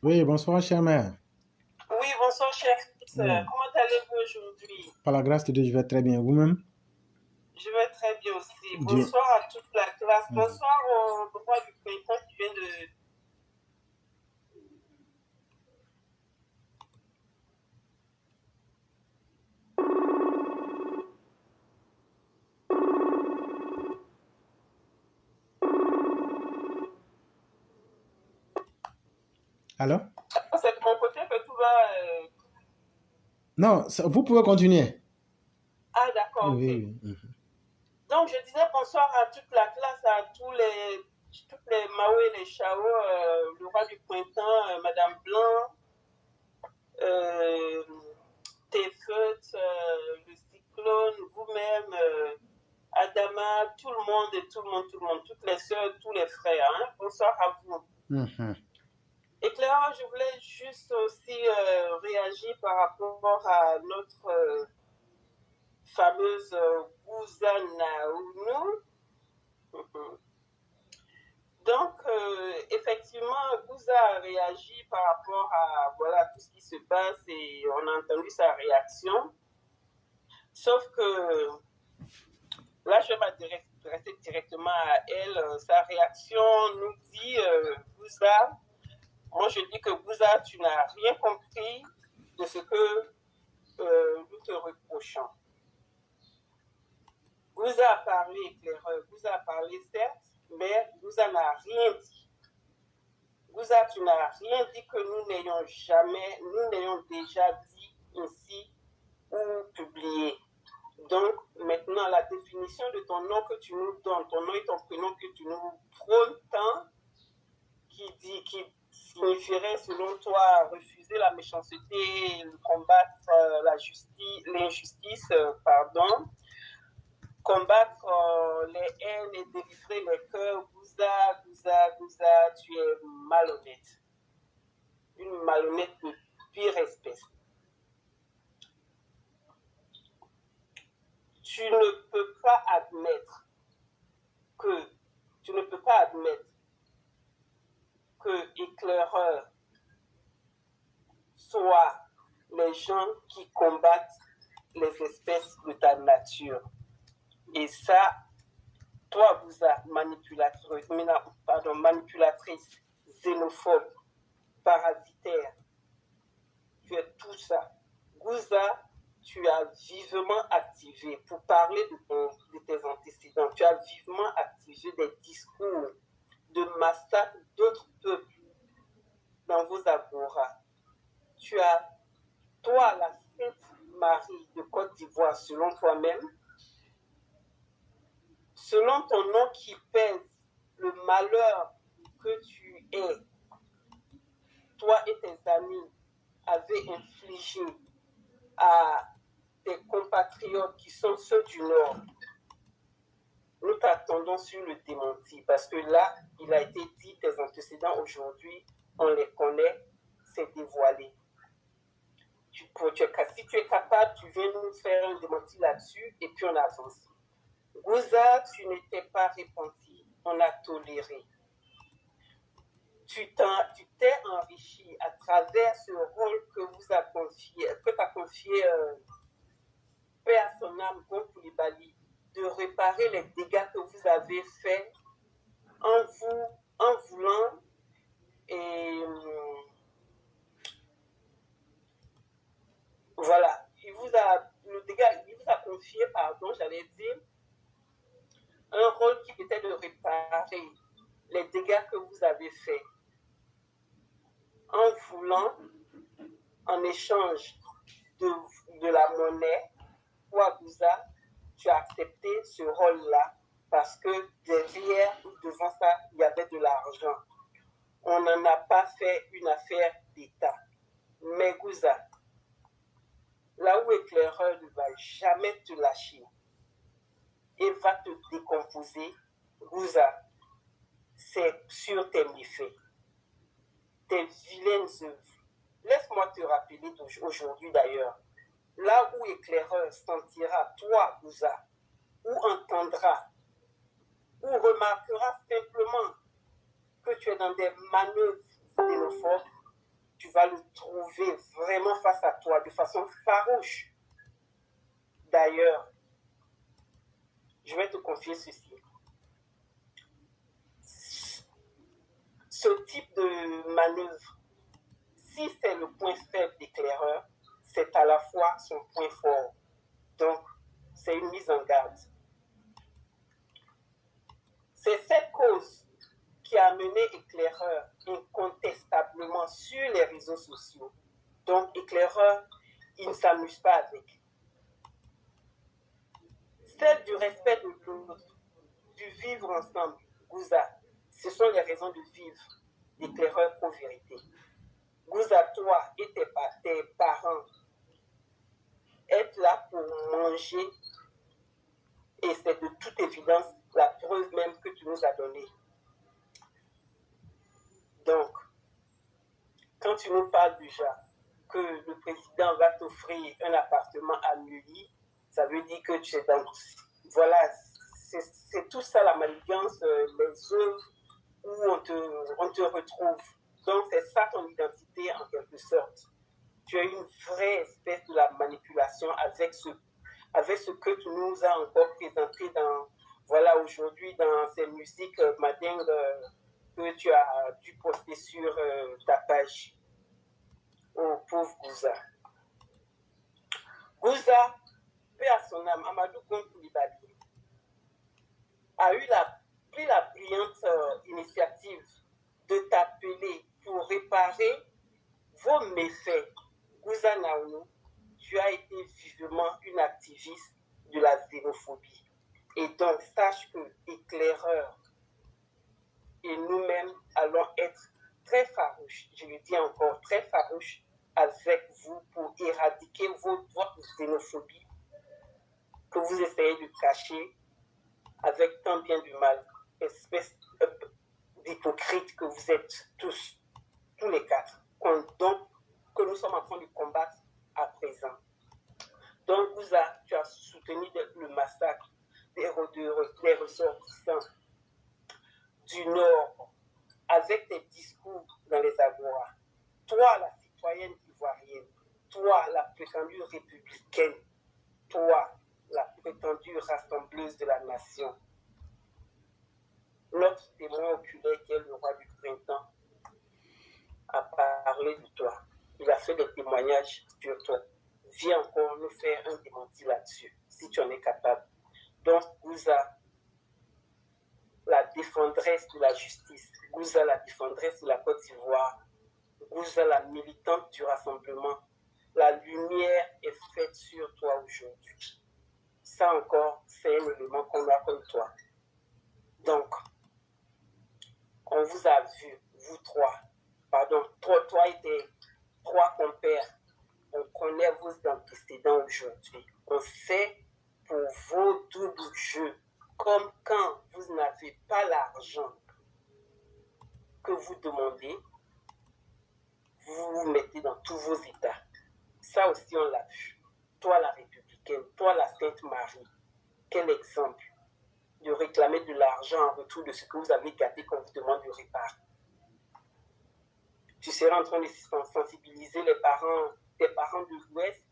Oui, bonsoir, chère mère. Oui, bonsoir, cher fils. Oui. Comment allez-vous aujourd'hui? Par la grâce de Dieu, je vais très bien. Vous-même? Je vais très bien aussi. Dieu. Bonsoir à toute la classe. Mhm. Bonsoir au roi du printemps qui vient de... Alors? C'est de mon côté que tout va... Non, vous pouvez continuer. Ah, d'accord, Oui, ok. oui. Mhm. Donc, je disais bonsoir à toute la classe, à toutes les Mao et les Chao, le roi du printemps, Madame Blanc, euh, Tefeut, le cyclone, vous-même, Adama, tout le monde et tout le monde, toutes les sœurs, tous les frères. Hein. Bonsoir à vous. Mhm. Éclairant, je voulais juste aussi réagir par rapport à notre fameuse Gouzanaounou. Donc, effectivement, Gouza a réagi par rapport à voilà, tout ce qui se passe et on a entendu sa réaction. Sauf que là, je vais m'adresser directement à elle. Sa réaction nous dit, Gouza, moi je dis que Gouza, tu n'as rien compris de ce que nous te reprochons. Gouza a parlé éclaireur, Gouza a parlé certes, mais Gouza n'a rien dit. Gouza, tu n'as rien dit que nous n'ayons déjà dit ici ou publié. Donc, maintenant, la définition de ton nom que tu nous donnes, ton nom et ton prénom que tu nous prônes tant, qui signifierait, selon toi, refuser la méchanceté, combattre l'injustice, pardon, combattre les haines et délivrer les cœurs. Gouza, Gouza, Gouza, tu es malhonnête. Une malhonnête de pire espèce. Tu ne peux pas admettre que, tu ne peux pas admettre que éclaireur soit les gens qui combattent les espèces de ta nature. Et ça, toi, vous êtes manipulatrice, xénophobe, parasitaire, tu es tout ça. Gouza, tu as vivement activé, pour parler de tes antécédents, tu as vivement activé des discours de massacre d'autres peuples dans vos agora. Tu as, toi, la Sainte Marie de Côte d'Ivoire, selon toi-même, selon ton nom qui pèse le malheur que tu es, toi et tes amis avez infligé à tes compatriotes qui sont ceux du Nord, nous t'attendons sur le démenti parce que là, il a été dit, tes antécédents aujourd'hui, on les connaît, c'est dévoilé. Si tu es capable, tu viens nous faire un démenti là-dessus et puis on avance. Gouza, tu n'étais pas repenti, on a toléré. Tu t'es enrichi à travers ce rôle que vous a confié, que t'as confié paix à son âme, Gon Koulibaly, de réparer les dégâts que vous avez faits en voulant et voilà, il vous a confié, pardon, j'allais dire, un rôle qui était de réparer les dégâts que vous avez faits en voulant, en échange de la monnaie, Ouagouza, tu as accepté ce rôle-là parce que derrière ou devant ça, il y avait de l'argent. On n'en a pas fait une affaire d'État. Mais Gouza, là où éclaireur ne va jamais te lâcher et va te décomposer, Gouza, c'est sur tes méfaits, tes vilaines œuvres. Laisse-moi te rappeler aujourd'hui d'ailleurs, là où éclaireur sentira, toi, Gouza, ou entendra, ou remarquera simplement que tu es dans des manœuvres xénophobes, tu vas le trouver vraiment face à toi de façon farouche. D'ailleurs, je vais te confier ceci. Ce type de manœuvre, si c'est le point faible d'éclaireur, c'est à la fois son point fort. Donc, c'est une mise en garde. C'est cette cause qui a amené Éclaireur incontestablement sur les réseaux sociaux. Donc, Éclaireur, il ne s'amuse pas avec. Celle du respect de l'autre, du vivre ensemble, Gouza, ce sont les raisons de vivre d'Éclaireur pour vérité. Gouza, toi et tes parents, êtes là pour manger et c'est de toute évidence la preuve même que tu nous as donnée. Donc, quand tu nous parles déjà que le président va t'offrir un appartement à Neuilly, ça veut dire que tu es dans... Voilà, c'est tout ça la manigance, les œuvres où on te retrouve. Donc, c'est ça ton identité en quelque sorte. Tu as une vraie espèce de la manipulation avec ce que tu nous as encore présenté voilà, aujourd'hui dans ces musiques madingues que tu as dû poster sur ta page. Oh, pauvre Gouza. Gouza, paix à son âme, Amadou Gon Coulibaly, a pris la brillante initiative de t'appeler pour réparer vos méfaits. Gouza Naounou, tu as été vivement une activiste de la xénophobie. Et donc, sache que Éclaireur et nous-mêmes allons être très farouches, je le dis encore, très farouches avec vous pour éradiquer votre xénophobie que vous essayez de cacher avec tant bien du mal, espèce d'hypocrite que vous êtes tous les quatre, donc que nous sommes en train de combattre à présent. Donc, tu as soutenu le massacre des ressortissants du Nord avec tes discours dans les agoras. Toi, la citoyenne ivoirienne, toi, la prétendue républicaine, toi, la prétendue rassembleuse de la nation. Notre témoin oculaire, qui est le roi du printemps, a parlé de toi. Il a fait des témoignages sur toi. Viens encore nous faire un démenti là-dessus, si tu en es capable. Donc, Gouza, la défendresse de la justice, Gouza, la défendresse de la Côte d'Ivoire, Gouza, la militante du rassemblement, la lumière est faite sur toi aujourd'hui. Ça encore, c'est un élément qu'on a comme toi. Donc, on vous a vu, vous trois, toi et tes trois compères, on connaît vos antécédents aujourd'hui. On fait pour vos doubles jeux, comme quand vous n'avez pas l'argent que vous demandez, vous vous mettez dans tous vos états. Ça aussi, on l'a vu. Toi, la républicaine, toi, la Sainte Marie, quel exemple de réclamer de l'argent en retour de ce que vous avez gâté qu'on vous demande de réparer. Tu seras en train de sensibiliser tes parents de l'Ouest,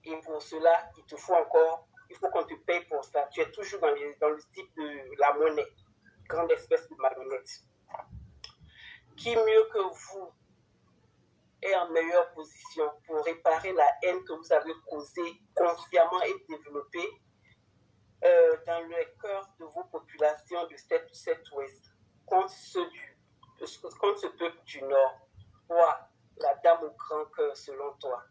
et pour cela, il faut qu'on te paye pour ça. Tu es toujours dans le type de la monnaie, grande espèce de marionnette. Qui mieux que vous est en meilleure position pour réparer la haine que vous avez causée consciemment et développée dans le cœur de vos populations de cet ouest contre ce peuple du Nord. Toi, la dame au grand cœur selon toi.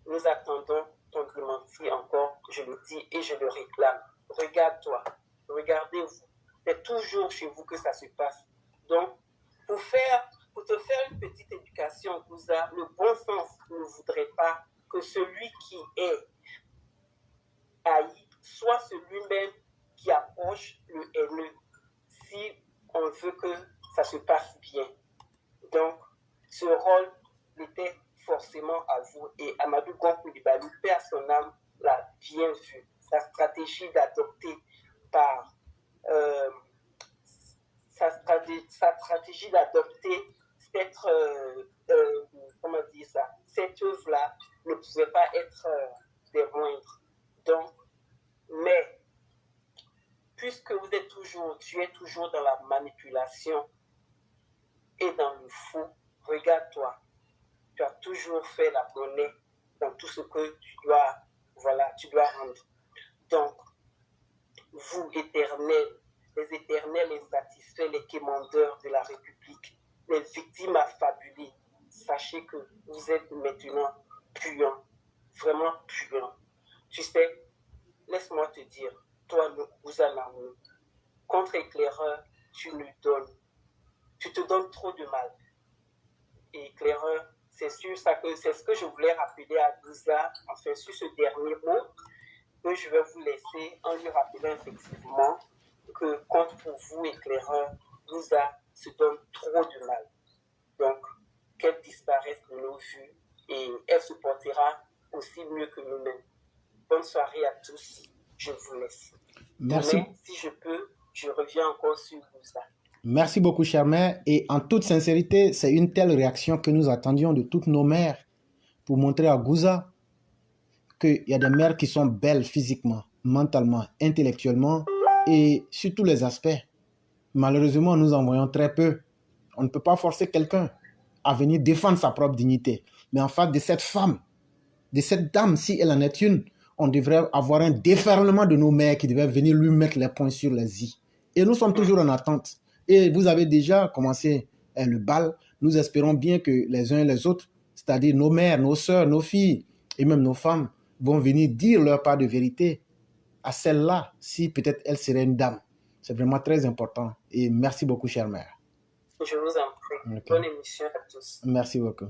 Nous attendons ton démenti encore, je le dis et je le réclame. Regarde-toi, regardez-vous. C'est toujours chez vous que ça se passe. Donc, pour te faire une petite éducation, Gouza, le bon sens ne voudrait pas que celui qui est haï soit celui-même qui approche le haineux, si on veut que ça se passe bien. Donc, ce rôle était forcément à vous. Et Amadou Gon Coulibaly, paix à son âme, l'a bien vu. Sa stratégie d'adopter cette, comment dire ça, cette œuvre-là ne pouvait pas être des moindres. Donc, mais, puisque tu es toujours dans la manipulation et dans le faux, regarde-toi, tu as toujours fait la monnaie dans tout ce que tu dois rendre. Donc, vous, éternels, les éternels insatisfaits, les quémandeurs de la République, les victimes affabulées, sachez que vous êtes maintenant puants, vraiment puants. Tu sais, laisse-moi te dire, toi, le Gousanamou, contre-éclaireur, tu te donnes trop de mal. Et éclaireur, c'est sur ça que c'est ce que je voulais rappeler à Gouza, enfin sur ce dernier mot, que je vais vous laisser en lui rappelant effectivement que contre pour vous, éclaireur, Gouza se donne trop de mal. Donc, qu'elle disparaisse de nos vues et elle se portera aussi mieux que nous-mêmes. Bonne soirée à tous, je vous laisse. Merci. Mais si je peux, je reviens encore sur Gouza. Merci beaucoup, chère mère. Et en toute sincérité, c'est une telle réaction que nous attendions de toutes nos mères pour montrer à Gouza qu'il y a des mères qui sont belles physiquement, mentalement, intellectuellement et sur tous les aspects. Malheureusement, nous en voyons très peu. On ne peut pas forcer quelqu'un à venir défendre sa propre dignité. Mais en face de cette femme, de cette dame, si elle en est une, on devrait avoir un déferlement de nos mères qui devaient venir lui mettre les points sur les i. Et nous sommes toujours en attente. Et vous avez déjà commencé le bal. Nous espérons bien que les uns et les autres, c'est-à-dire nos mères, nos sœurs, nos filles et même nos femmes, vont venir dire leur part de vérité à celle-là, si peut-être elle serait une dame. C'est vraiment très important. Et merci beaucoup, chère mère. Je vous en prie. Okay. Bonne émission à tous. Merci beaucoup.